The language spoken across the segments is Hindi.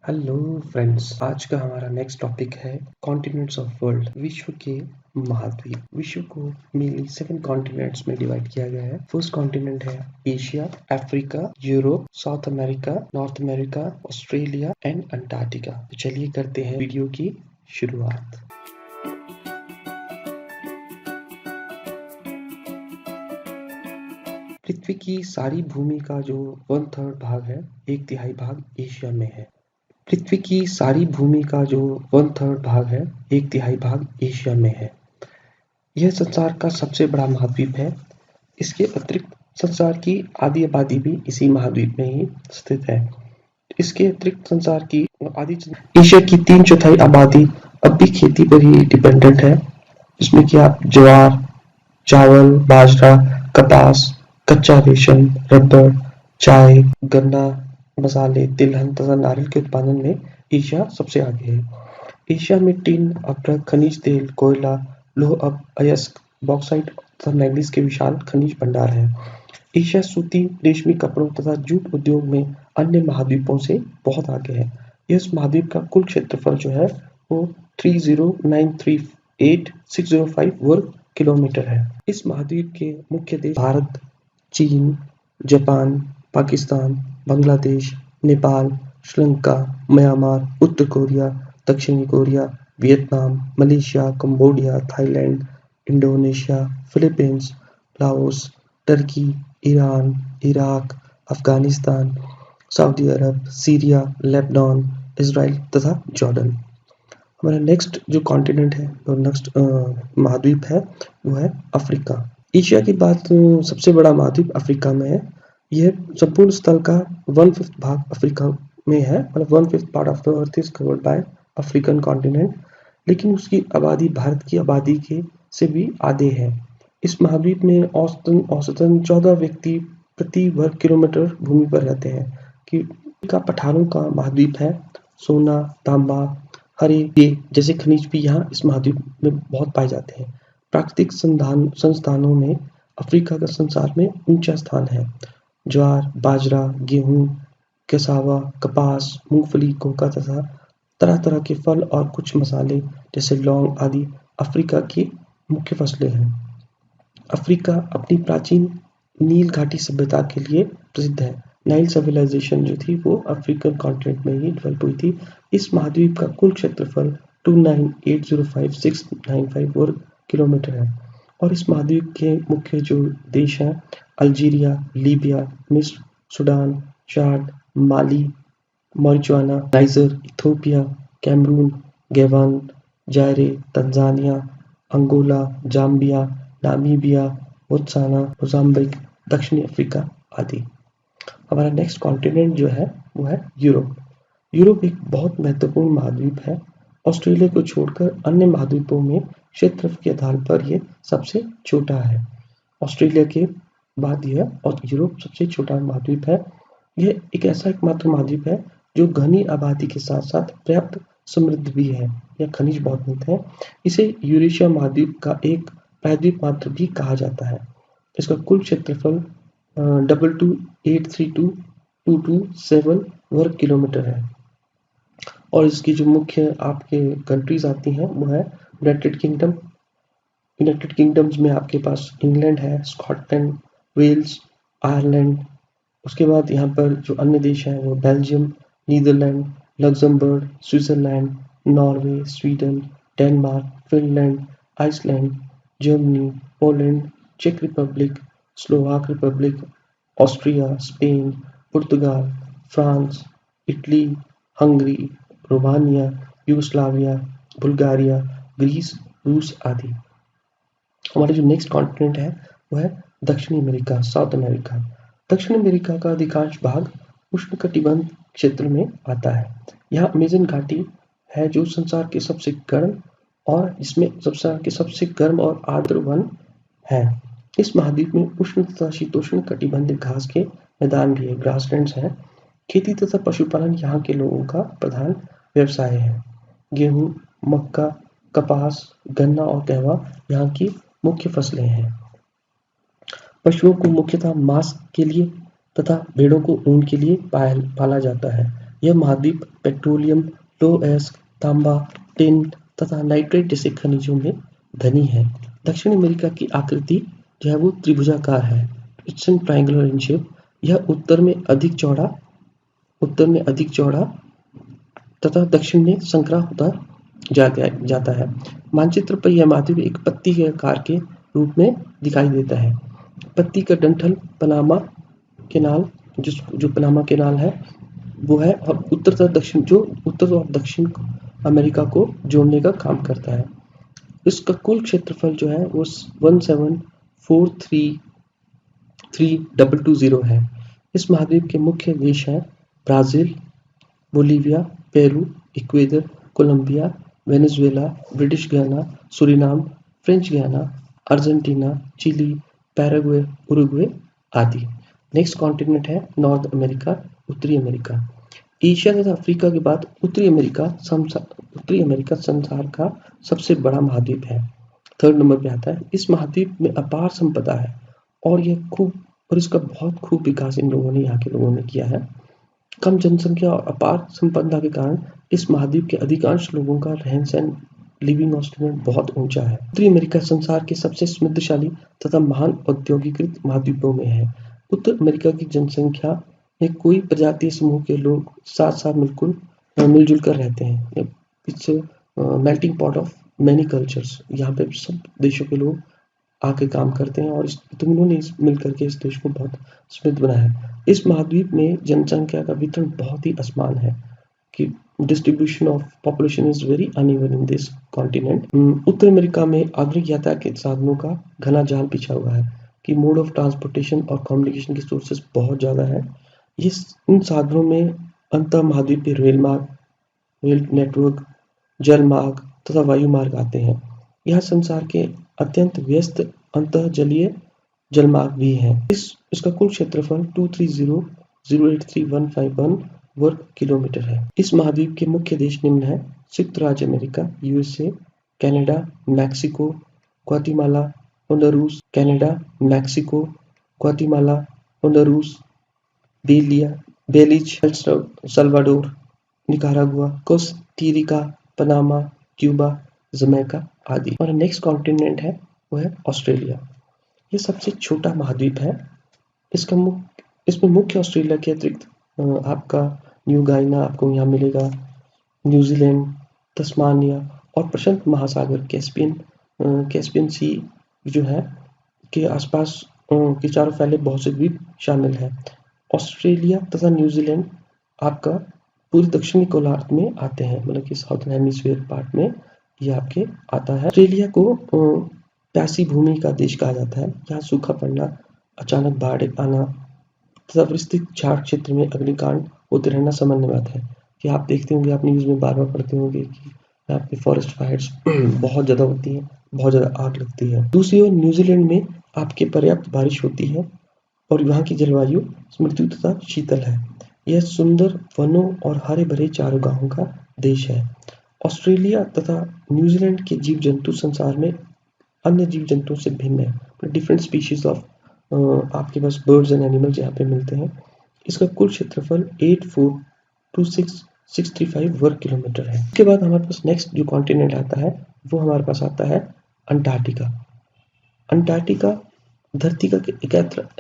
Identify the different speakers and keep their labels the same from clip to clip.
Speaker 1: हेलो फ्रेंड्स, आज का हमारा नेक्स्ट टॉपिक है कॉन्टिनेंट्स ऑफ वर्ल्ड। विश्व के महाद्वीप। विश्व को मेनली 7 कॉन्टिनेंट्स में डिवाइड किया गया है। फर्स्ट कॉन्टिनेंट है Asia, Africa, Europe, south America, north America, Australia and Antarctica. तो चलिए करते हैं वीडियो की शुरुआत। पृथ्वी की सारी भूमि का जो 1/3 भाग है, 1/3 भाग एशिया में है। पृथ्वी की सारी भूमि का जो 1/3 भाग है, 1/3 भाग एशिया में है। यह संसार का सबसे बड़ा महाद्वीप है। इसके अतिरिक्त संसार की आधी आबादी भी इसी महाद्वीप में ही स्थित है। इसके अतिरिक्त संसार की आधी एशिया की 3/4 आबादी अब भी खेती पर ही डिपेंडेंट है, जिसमें कि आप ज्वार, चावल, बाजरा, कपास, कच्चा रेशम, रबर, चाय, गन्ना, मसाले, तिलहन तथा नारियल के उत्पादन में एशिया सबसे आगे है। एशिया में टिन, अभ्रक, खनिज तेल, कोयला, लौह अयस्क, बॉक्साइट तथा मैंगनीज के विशाल खनिज भंडार है। एशिया सूती, रेशमी कपड़ों तथा जूट उद्योग में अन्य महाद्वीपों से बहुत आगे है। इस महाद्वीप का कुल क्षेत्रफल जो है वो 30938605 वर्ग किलोमीटर है। इस महाद्वीप के मुख्य देश भारत, चीन, जापान, पाकिस्तान, बांग्लादेश, नेपाल, श्रीलंका, म्यांमार, उत्तर कोरिया, दक्षिणी Korea, Vietnam, Malaysia, Cambodia, Thailand, Indonesia, Philippines, Laos, Turkey, Iran, Iraq, Afghanistan, Saudi Arab, Syria, Lebanon, Israel तथा जॉर्डन। हमारा नेक्स्ट जो कॉन्टिनेंट है और नेक्स्ट महाद्वीप है वो है अफ्रीका। एशिया के बाद सबसे बड़ा महाद्वीप अफ्रीका में है। यह संपूर्ण स्थल का 1/5 भाग अफ्रीका में है, मतलब 1/5 part of the earth is covered by African continent, लेकिन उसकी आबादी भारत की आबादी के से भी आधे है। इस महाद्वीप में औसतन 14 व्यक्ति प्रति वर्ग किलोमीटर भूमि पर रहते हैं। कि का पठारों का महाद्वीप है। सोना, तांबा, हरे जैसे खनिज भी यहाँ इस महाद्वीप में बहुत पाए जाते हैं। प्राकृतिक संस्थानों में अफ्रीका का संसार में ऊंचा स्थान है। ज्वार, बाजरा, गेहूं, कैसावा, कपास, मूंगफली, कोका तथा तरह तरह के फल और कुछ मसाले जैसे लौंग आदि अफ्रीका की मुख्य फसलें हैं। अफ्रीका अपनी प्राचीन नील घाटी सभ्यता के लिए प्रसिद्ध है। नाइल सिविलाइजेशन जो थी वो अफ्रीकन कॉन्टिनेंट में ही डेवलप हुई थी। इस महाद्वीप का कुल क्षेत्रफल 29805695 वर्ग किलोमीटर है और इस महाद्वीप के मुख्य जो देश हैं अल्जीरिया, लीबिया, मिस्र, सूडान, चाद, माली, मॉरिजुआना, Niger, Ethiopia, Cameroon, Gabon, Zaire, Tanzania, Angola, Zambia, Namibia, Botswana, Mozambique, दक्षिणी अफ्रीका आदि। हमारा नेक्स्ट कॉन्टिनेंट जो है वो है यूरोप। यूरोप एक बहुत महत्वपूर्ण महाद्वीप है। ऑस्ट्रेलिया को छोड़कर अन्य महाद्वीपों में क्षेत्रफल के आधार पर यह सबसे छोटा है। ऑस्ट्रेलिया के बाद यह और यूरोप सबसे छोटा महाद्वीप है। यह एक ऐसा एकमात्र महाद्वीप है जो घनी आबादी के साथ साथ पर्याप्त समृद्ध भी है। यह खनिज बहुत मिलते हैं। इसे यूरेशिया महाद्वीप का एक प्रायद्वीप मात्र भी कहा जाता है। इसका कुल क्षेत्रफल 22832227 वर्ग किलोमीटर है और इसकी जो मुख्य आपके कंट्रीज आती हैं वो है यूनाइटेड किंगडम। यूनाइटेड किंगडम्स में आपके पास इंग्लैंड है, स्कॉटलैंड, वेल्स, आयरलैंड। उसके बाद यहाँ पर जो अन्य देश हैं वो Belgium, Netherland, Luxembourg, Switzerland, Norway, Sweden, Denmark, Finland, Iceland, Germany, Poland, चेक Republic, Slovak Republic, Austria, Spain, Portugal, France, Italy, Hungary, Romania, Yugoslavia, Bulgaria, Greece, रूस आदि। हमारा जो नेक्स्ट कॉन्टिनेंट है वो है दक्षिणी अमेरिका, साउथ अमेरिका। दक्षिण अमेरिका का अधिकांश भाग उष्णकटिबंध क्षेत्र में आता है। यहाँ अमेजन घाटी है जो संसार के सबसे गर्म और इसमें संसार के सबसे गर्म और आर्द्र वन है। इस महाद्वीप में उष्ण तथा शीतोष्ण कटिबंधीय घास के मैदान भी है, ग्रासलैंड्स हैं। खेती तथा पशुपालन यहाँ के लोगों का प्रधान व्यवसाय है। गेहूं, मक्का, कपास, गन्ना और कहवा यहाँ की मुख्य फसलें हैं। पशुओं को मुख्यतः मांस के लिए तथा भेड़ों को ऊन के लिए पाला जाता है। यह महाद्वीप पेट्रोलियम, लौह अयस्क, तांबा, टिन तथा नाइट्रेट जैसे खनिजों में धनी है। दक्षिण अमेरिका की आकृति जो है वो त्रिभुजाकार है, it's an triangular in shape. यह उत्तर में अधिक चौड़ा तथा दक्षिण में संकरा होता जाता है। मानचित्र पर यह महाद्वीप एक पत्ती के आकार के रूप में दिखाई देता है। पत्ती का डंठल पनामा केनाल जो पनामा केनाल है वो है, और उत्तर और दक्षिण अमेरिका को जोड़ने का काम करता है। इसका कुल क्षेत्रफल जो है वो 17433220 है। इस महाद्वीप के मुख्य देश हैं Brazil, Bolivia, Peru, Ecuador, Colombia, Venezuela, British Guiana, Suriname, French Guiana, Argentina, Chile, Paraguay, Uruguay आदि। नेक्स्ट कॉन्टिनेंट है नॉर्थ अमेरिका, उत्तरी अमेरिका। एशिया तथा अफ्रीका के बाद उत्तरी अमेरिका संसार का सबसे बड़ा महाद्वीप है, 3rd नंबर पे आता है। इस महाद्वीप में अपार संपदा है और इसका बहुत खूब विकास इन लोगों ने, यहाँ के लोगों ने किया है। कम जनसंख्या और अपार संपदा के कारण इस महाद्वीप के अधिकांश लोगों का रहन सहन, लिविंग कॉस्ट बहुत ऊंचा है। उत्तरी अमेरिका संसार के सबसे समृद्धशाली तथा महान औद्योगिकृत महाद्वीपों में है। उत्तर अमेरिका की जनसंख्या में कोई प्रजातीय समूह के लोग साथ साथ मिलजुल कर रहते हैं। It's melting pot of many cultures. यहाँ पे सब देशों के लोग आके काम करते हैं और इन्होंने मिलकर के इस देश को बहुत समृद्ध बनाया है। इस महाद्वीप में जनसंख्या का वितरण बहुत ही असमान है कि distribution of population is very uneven in this continent. Uttar America में आधुनिक यातायात के साधनों का घना जाल बिछा हुआ है कि मोड ऑफ ट्रांसपोर्टेशन और कम्युनिकेशन के सोर्सेस बहुत ज़्यादा है। इन साधनों में अंतर महाद्वीपीय रेल नेटवर्क, जल मार्ग तथा वायु मार्ग आते हैं। यह संसार के अत्यंत व्यस्त अंतः जलीय जलमार्ग भी हैं। इसका कुल क्षेत्रफल 230,083,151 वर्ग किलोमीटर है। इस महाद्वीप के मुख्य देश निम्न है: संयुक्त राज्य America, USA, Canada, Mexico, Guatemala, Honduras, Canada, Mexico, Guatemala, Honduras, Belize, El Salvador, Nicaragua, Costa Rica, Panama, Cuba, Jamaica आदि। और नेक्स्ट कॉन्टिनेंट है वो है ऑस्ट्रेलिया। ये सबसे छोटा महाद्वीप है। इसमें मुख्य ऑस्ट्रेलिया के अतिरिक्त आपका न्यू गाइना आपको यहाँ मिलेगा, न्यूजीलैंड, तस्मानिया और प्रशांत महासागर कैस्पियन सी जो है के आसपास के चारों फैले बहुत से द्वीप शामिल है। ऑस्ट्रेलिया तथा न्यूजीलैंड आपका पूर्व दक्षिणी गोलार्ध में आते हैं, मतलब कि साउथर्न हेमिस्फीयर पार्ट में ये आपके आता है। ऑस्ट्रेलिया को प्यासी भूमि का देश कहा जाता है। यहाँ सूखा पड़ना, अचानक बाढ़ आना तथा विस्तृत झाड़ क्षेत्र में अग्निकांड होते रहना सामान्य बात है। कि आप देखते होंगे, आप न्यूज़ में बार बार पढ़ते होंगे कि यहाँ पे फॉरेस्ट फायर्स बहुत ज़्यादा होती हैं, बहुत ज़्यादा आग लगती है। दूसरी ओर न्यूजीलैंड में आपके पर्याप्त बारिश होती है और यहाँ की जलवायु समृद्ध तथा शीतल है। यह सुंदर वनों और हरे भरे चारागाहों का देश है। ऑस्ट्रेलिया तथा न्यूजीलैंड के जीव जंतु संसार में अन्य जीव जंतुओं से भिन्न है। डिफरेंट स्पीशीज ऑफ आपके पास बर्ड्स एंड एनिमल्स यहाँ पे मिलते हैं। इसका कुल क्षेत्रफल 842635 वर्ग किलोमीटर है। इसके बाद हमारे पास नेक्स्ट जो कॉन्टिनेंट आता है वो हमारे पास आता है अंटार्कटिका। अंटार्कटिका धरती का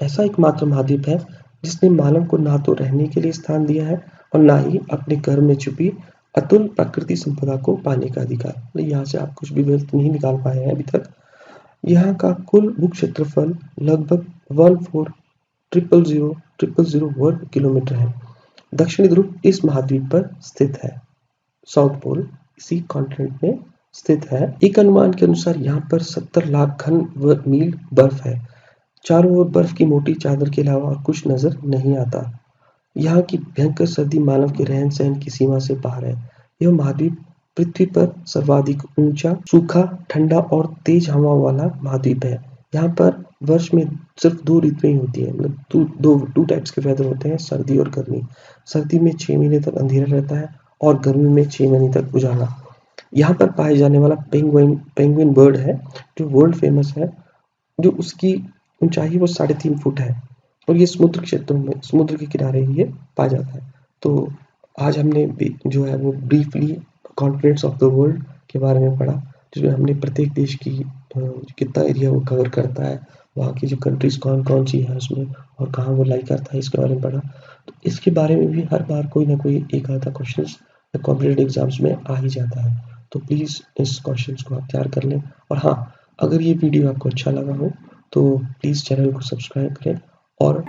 Speaker 1: ऐसा एकमात्र महाद्वीप है जिसने मानव को ना तो रहने के लिए स्थान दिया है और ना ही अपने घर में छुपी अतुल प्राकृतिक संपदा को पाने का अधिकार। यहाँ से आप कुछ भी गलत नहीं निकाल पाए हैं अभी तक। यहाँ का कुल भू क्षेत्रफल लगभग 14,000,000 वर्ग किलोमीटर है। दक्षिणी ध्रुव इस महाद्वीप पर स्थित है। साउथ पोल इसी कॉन्टिनेंट में स्थित है। एक अनुमान के अनुसार यहाँ पर 70 लाख घन मील बर्फ है। चारों ओर बर्फ की मोटी चादर के अलावा कुछ नजर नहीं आता। यहाँ की भयंकर सर्दी मानव के रहन सहन की सीमा से बाहर है। यह महाद्वीप पृथ्वी पर सर्वाधिक ऊंचा, सूखा, ठंडा और तेज हवाओं वाला महाद्वीप है। यहाँ पर वर्ष में सिर्फ 2 ऋतुएं होती है, मतलब दो टाइप्स के वेदर होते हैं, सर्दी और गर्मी। सर्दी में 6 महीने तक अंधेरा रहता है और गर्मी में 6 महीने तक उजाला। यहाँ पर पाए जाने वाला पेंगुइन बर्ड है जो वर्ल्ड फेमस है, जो उसकी ऊंचाई वो 3.5 फुट है और ये समुद्र क्षेत्रों में, समुद्र के किनारे ही ये पाया जाता है। तो आज हमने जो है वो briefly continents of the world के बारे में पढ़ा, जिसमें हमने प्रत्येक देश की कितना एरिया वो कवर करता है, वहाँ की जो कंट्रीज़ कौन-कौन सी हैं उसमें और कहाँ वो लाई करता है, इसके बारे में पढ़ा। तो इसके बारे में भी हर बार कोई ना कोई एक आधा क्वेश्चंस कॉम्पिटिटिव एग्ज़ाम्स में आ ही जाता है। तो प्लीज़ इस क्वेश्चंस को आप तैयार कर लें और हाँ, अगर ये वीडियो आपको अच्छा लगा हो, तो प्लीज़ चैनल को सब्सक्राइब करें और